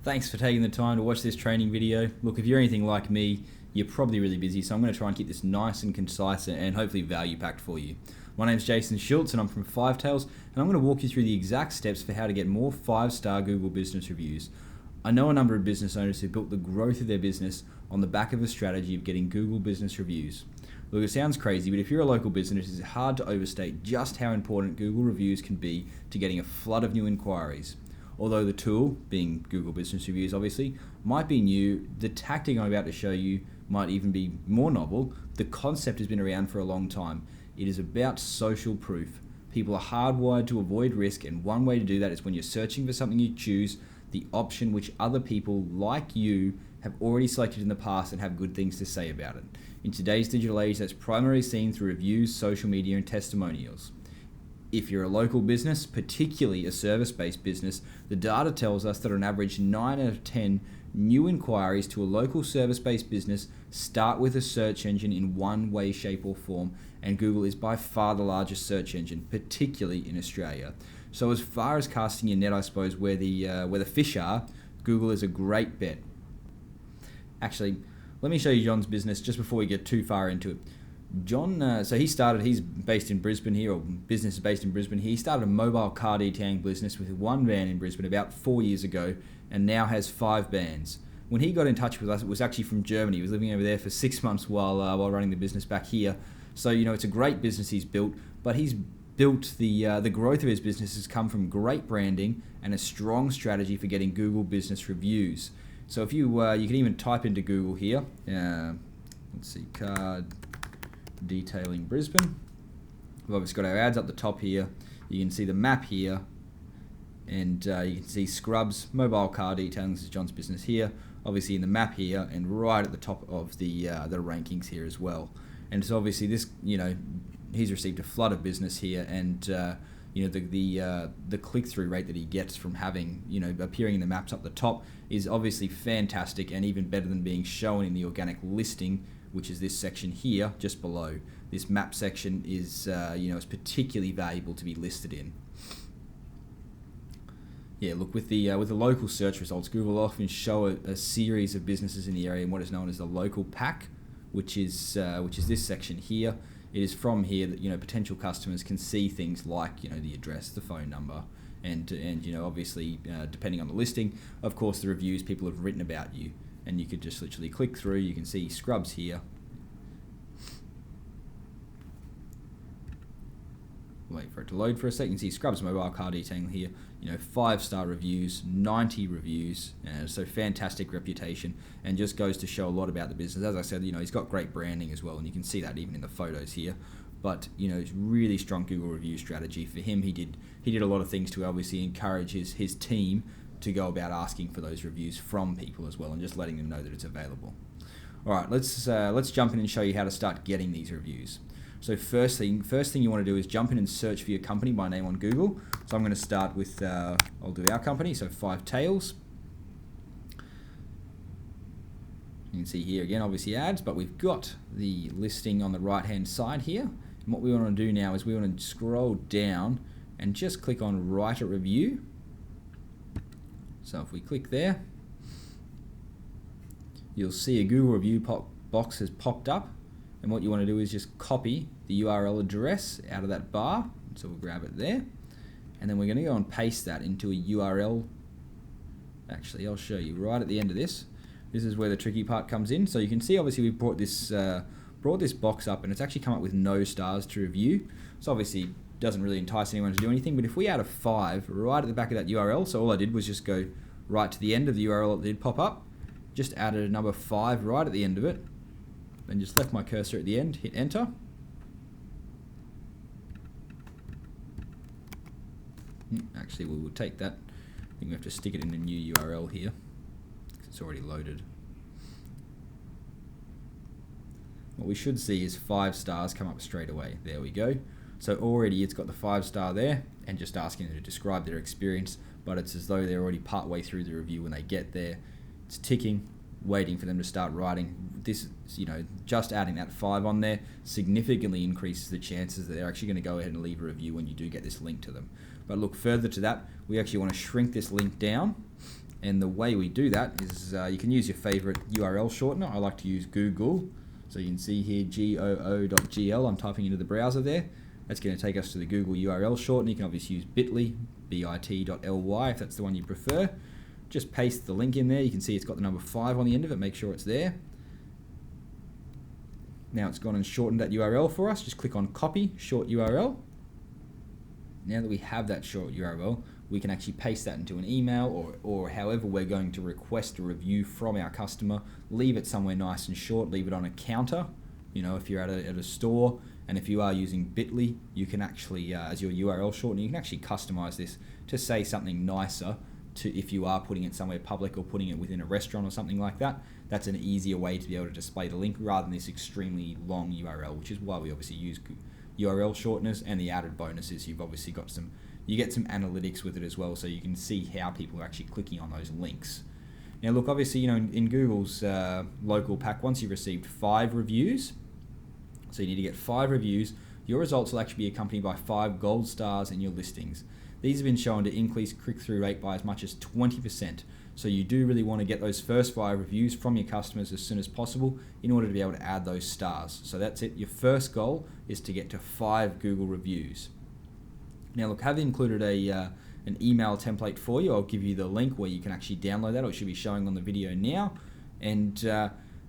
Thanks for taking the time to watch this training video. Look, if you're anything like me, you're probably really busy, so I'm going to try and keep this nice and concise and hopefully value-packed for you. My name's Jason Schultz and I'm from Fivetails, and I'm going to walk you through the exact steps for how to get more 5-star Google business reviews. I know a number of business owners who built the growth of their business on the back of a strategy of getting Google business reviews. Look, it sounds crazy, but if you're a local business, it's hard to overstate just how important Google reviews can be to getting a flood of new inquiries. Although the tool, being Google Business Reviews obviously, might be new, the tactic I'm about to show you might even be more novel. The concept has been around for a long time. It is about social proof. People are hardwired to avoid risk, and one way to do that is when you're searching for something, you choose the option which other people like you have already selected in the past and have good things to say about it. In today's digital age, that's primarily seen through reviews, social media, and testimonials. If you're a local business, particularly a service-based business, the data tells us that on average 9 out of 10 new inquiries to a local service-based business start with a search engine in one way, shape or form, and Google is by far the largest search engine, particularly in Australia. So as far as casting your net, I suppose, where the fish are, Google is a great bet. Actually, let me show you John's business just before we get too far into it. John, he's based in Brisbane here, or business is based in Brisbane here. He started a mobile car detailing business with one van in Brisbane about 4 years ago and now has 5 vans. When he got in touch with us, it was actually from Germany. He was living over there for 6 months while running the business back here. So, it's a great business he's built, but he's built the growth of his business has come from great branding and a strong strategy for getting Google business reviews. So if you can even type into Google here, let's see, car detailing Brisbane. We've obviously got our ads up the top here. You can see the map here, and you can see Scrubs, mobile car detailing. This is John's business here, obviously in the map here, and right at the top of the rankings here as well. And so obviously this, he's received a flood of business here, and the click-through rate that he gets from having, appearing in the maps up the top is obviously fantastic, and even better than being shown in the organic listing, which is this section here, just below. This map section is, is particularly valuable to be listed in. Yeah, look, with the local search results, Google often show a series of businesses in the area in what is known as the local pack, which is this section here. It is from here that potential customers can see things like the address, the phone number, and obviously depending on the listing, of course the reviews people have written about you. And you could just literally click through. You can see Scrubs here. Wait for it to load for a second. You can see Scrubs mobile car detailing here. 5-star reviews, 90 reviews. So fantastic reputation, and just goes to show a lot about the business. As I said, he's got great branding as well, and you can see that even in the photos here. But it's really strong Google review strategy for him. He did a lot of things to obviously encourage his team to go about asking for those reviews from people as well, and just letting them know that it's available. All right, let's jump in and show you how to start getting these reviews. So first thing you want to do is jump in and search for your company by name on Google. So I'm going to start with I'll do our company, so Fivetails. You can see here again, obviously ads, but we've got the listing on the right hand side here. And what we want to do now is we want to scroll down and just click on Write a Review. So if we click there, you'll see a Google review box has popped up, and what you want to do is just copy the URL address out of that bar. So we'll grab it there, and then we're going to go and paste that into a URL. Actually, I'll show you right at the end of this. This is where the tricky part comes in. So you can see obviously we've brought this box up, and it's actually come up with no stars to review. So obviously doesn't really entice anyone to do anything, but if we add a 5 right at the back of that URL, so all I did was just go right to the end of the URL that did pop up, just added a number 5 right at the end of it, then just left my cursor at the end, hit enter. Actually, we will take that. I think we have to stick it in a new URL here, because it's already loaded. What we should see is 5 stars come up straight away. There we go. So already it's got the 5-star there, and just asking them to describe their experience, but it's as though they're already part way through the review when they get there. It's ticking, waiting for them to start writing. This, just adding that 5 on there significantly increases the chances that they're actually going to go ahead and leave a review when you do get this link to them. But look, further to that, we actually want to shrink this link down And the way we do that is you can use your favorite URL shortener. I like to use Google. So you can see here goo.gl. I'm typing into the browser there. That's going to take us to the Google URL shortener. You can obviously use bit.ly, bit.ly if that's the one you prefer. Just paste the link in there. You can see it's got the number 5 on the end of it. Make sure it's there. Now it's gone and shortened that URL for us. Just click on copy, short URL. Now that we have that short URL, we can actually paste that into an email or however we're going to request a review from our customer. Leave it somewhere nice and short. Leave it on a counter. You know, if you're at a store, and if you are using bit.ly, you can actually, as your URL shortener, you can actually customize this to say something nicer to if you are putting it somewhere public or putting it within a restaurant or something like that. That's an easier way to be able to display the link rather than this extremely long URL, which is why we obviously use URL shorteners. And the added bonus is you've obviously got you get some analytics with it as well, so you can see how people are actually clicking on those links. Now look, obviously, you know, in Google's local pack, once you've received 5 reviews, so you need to get 5 reviews, your results will actually be accompanied by 5 gold stars in your listings. These have been shown to increase click-through rate by as much as 20%. So you do really want to get those first 5 reviews from your customers as soon as possible in order to be able to add those stars. So that's it. Your first goal is to get to 5 Google reviews. Now look, I've included an email template for you. I'll give you the link where you can actually download that, or it should be showing on the video now. And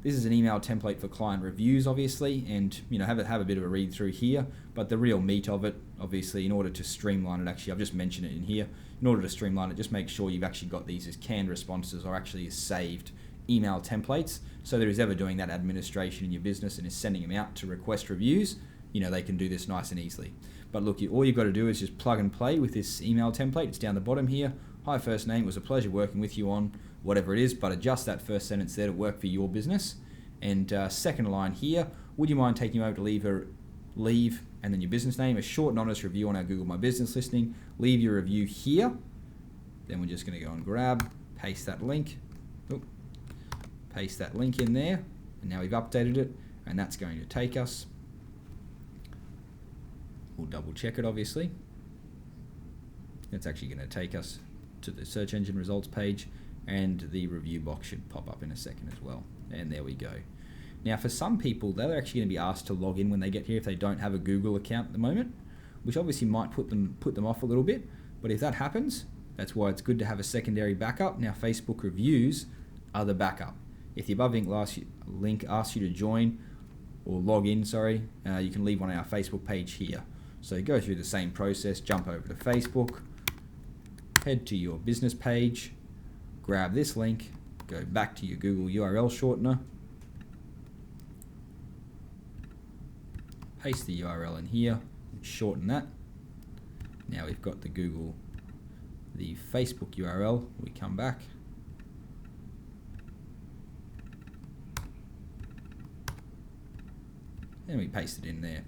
this is an email template for client reviews, obviously, and you know, have a bit of a read through here. But the real meat of it, obviously, in order to streamline it, actually, I've just mentioned it in here. In order to streamline it, just make sure you've actually got these as canned responses or actually as saved email templates. So there is ever doing that administration in your business and is sending them out to request reviews, you know, they can do this nice and easily. But look, all you've got to do is just plug and play with this email template. It's down the bottom here. Hi, first name. It was a pleasure working with you on whatever it is, but adjust that first sentence there to work for your business. And second line here, would you mind taking a moment to leave and then your business name, a short and honest review on our Google My Business listing. Leave your review here. Then we're just going to go and grab, paste that link. Paste that link in there. And now we've updated it, and that's going to take us. We'll double check it, obviously. It's actually going to take us to the search engine results page, and the review box should pop up in a second as well. And there we go. Now for some people, they're actually going to be asked to log in when they get here if they don't have a Google account at the moment, which obviously might put them off a little bit. But if that happens, that's why it's good to have a secondary backup. Now Facebook reviews are the backup. If the above link asks you to join or log in, you can leave on our Facebook page here. So go through the same process, jump over to Facebook, head to your business page, grab this link, go back to your Google URL shortener, paste the URL in here, shorten that. Now we've got the Facebook URL. We come back. And we paste it in there.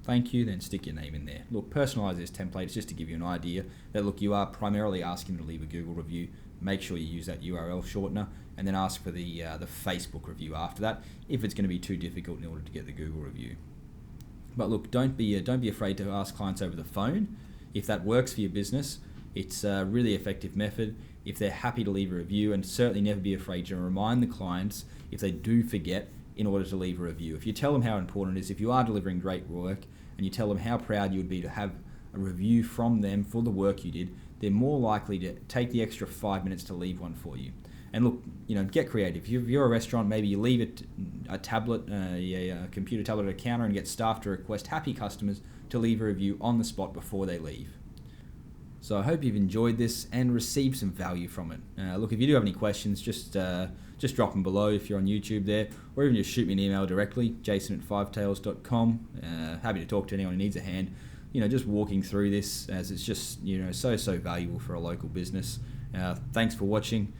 Thank you, then stick your name in there. Look, personalize this template. It's just to give you an idea that, look, you are primarily asking them to leave a Google review. Make sure you use that URL shortener, and then ask for the Facebook review after that, if it's going to be too difficult in order to get the Google review. But look, don't be afraid to ask clients over the phone. If that works for your business, it's a really effective method. If they're happy to leave a review, and certainly never be afraid to remind the clients if they do forget in order to leave a review. If you tell them how important it is, if you are delivering great work, and you tell them how proud you would be to have a review from them for the work you did, they're more likely to take the extra 5 minutes to leave one for you. And look, you know, get creative. If you're a restaurant, maybe you leave a tablet, a computer tablet at a counter, and get staff to request happy customers to leave a review on the spot before they leave. So I hope you've enjoyed this and received some value from it. Look, if you do have any questions, just drop them below if you're on YouTube there, or even just shoot me an email directly, jason@fivetails.com. Happy to talk to anyone who needs a hand. You know, just walking through this, as it's just, you know, so valuable for a local business. Thanks for watching.